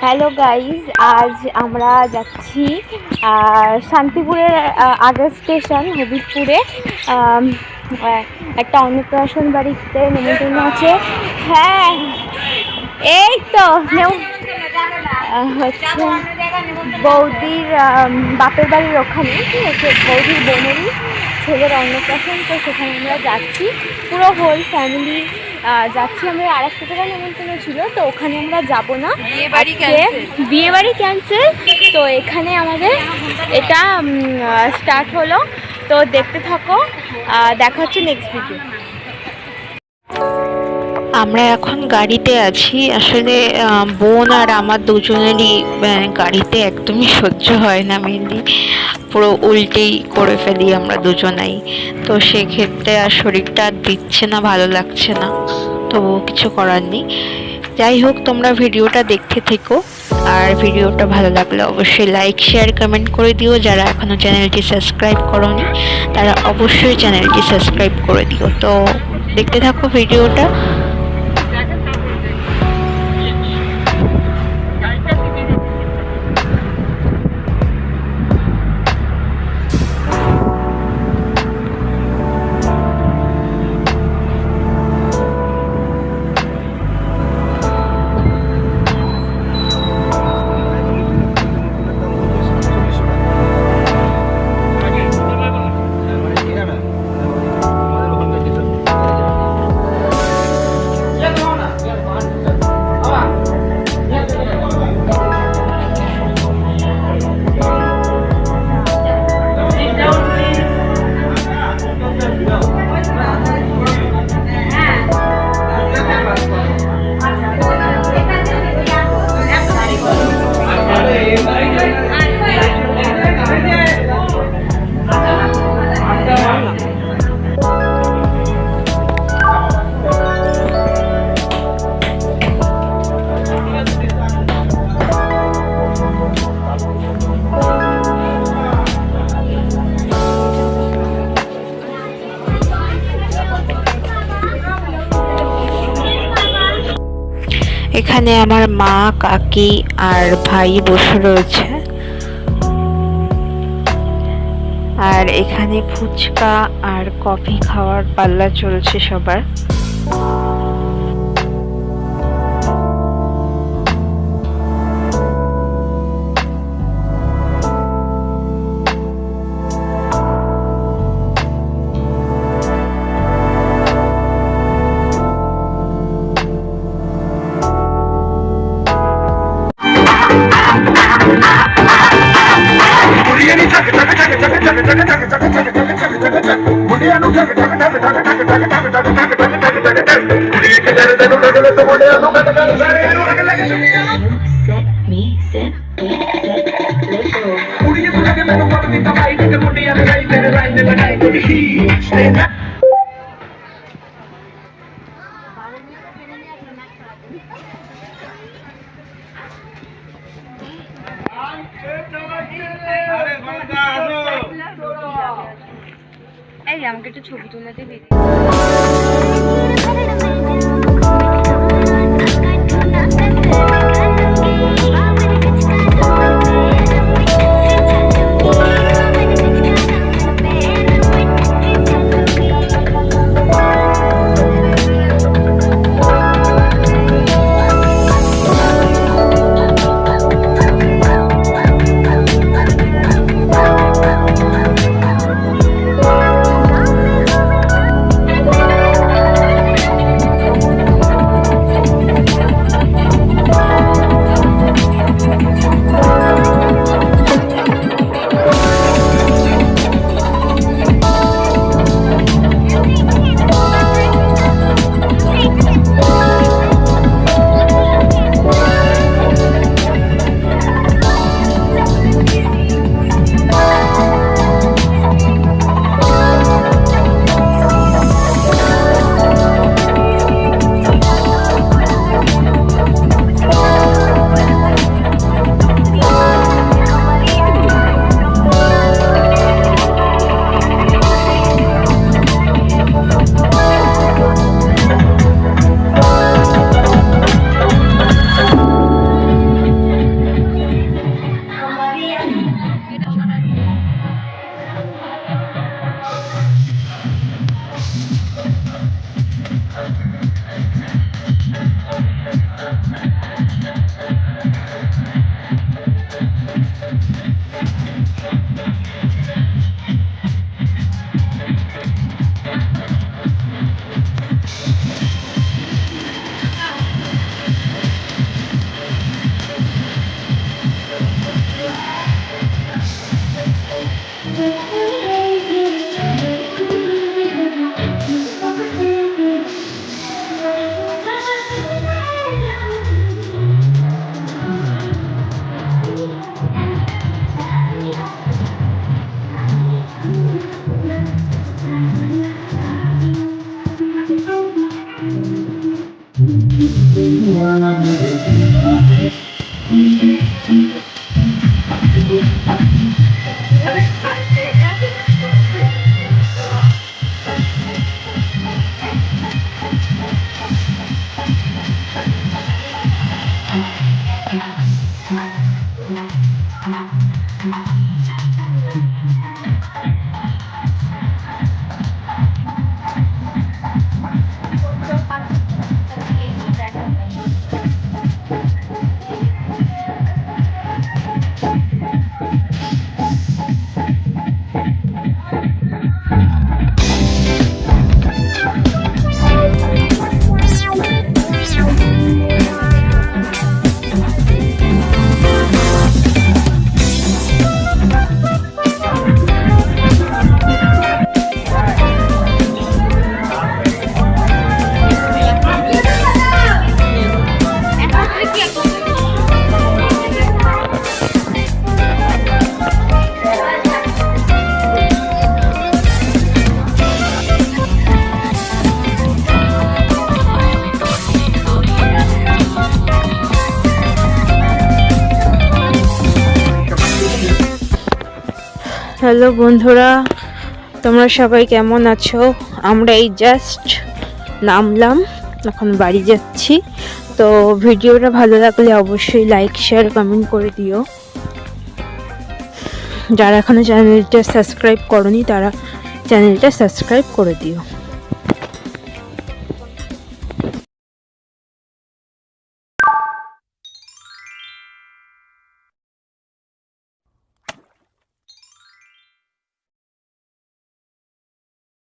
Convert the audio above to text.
Hello guys, আজ আমরা যাচ্ছি শান্তিপুরের আগের স্টেশন হবিবপুরে। একটা অন্নপ্রাশন বাড়িতে নেমন্তন্ন আছে। হ্যাঁ, এই তো হচ্ছে বৌদির বাপের বাড়ির ওখানে, ঠিক আছে, বৌদির বোনেরই ছেলের অন্নপ্রাশন। তো সেখানে আমরা যাচ্ছি, পুরো হোল ফ্যামিলি যাচ্ছি। আমরা আর একটা জায়গায় নেমন্তন্ন ছিল, তো ওখানে আমরা যাব না, বিয়ে বাড়ি ক্যান্সেল। তো এখানে আমাদের এটা স্টার্ট হলো, তো দেখতে থাকো, দেখা হচ্ছে নেক্সট ভিডিও। আমরা এখন গাড়িতে আছি। আসলে বোন আর আমার দুজনেরই গাড়িতে একদমই সহ্য হয় না, মেনলি পুরো উল্টেই করে ফেলি আমরা দুজনাই। তো সেক্ষেত্রে আর শরীরটা আর দিচ্ছে না, ভালো লাগছে না, তো কিছু করার নেই। যাই হোক, তোমরা ভিডিওটা দেখতে থেকো, আর ভিডিওটা ভালো লাগলে অবশ্যই লাইক শেয়ার কমেন্ট করে দিও। যারা এখনও চ্যানেলটি সাবস্ক্রাইব করোনি তারা অবশ্যই চ্যানেলটি সাবস্ক্রাইব করে দিও। তো দেখতে থাকো ভিডিওটা। এখানে আমার মা, কাকি আর ভাই বসে রয়েছে, আর এখানে ফুচকা আর কফি খাওয়ার পাল্লা চলছে সবার। এই আমাকে একটু ছবি তুলে দিবি। হ্যালো বন্ধুরা, তোমরা সবাই কেমন আছো? আমরা এই জাস্ট নামলাম, এখন বাড়ি যাচ্ছি। তো ভিডিওটা ভালো লাগলে অবশ্যই লাইক শেয়ার কমেন্ট করে দিও। যারা এখনো চ্যানেলটা সাবস্ক্রাইব করনি তারা চ্যানেলটা সাবস্ক্রাইব করে দিও।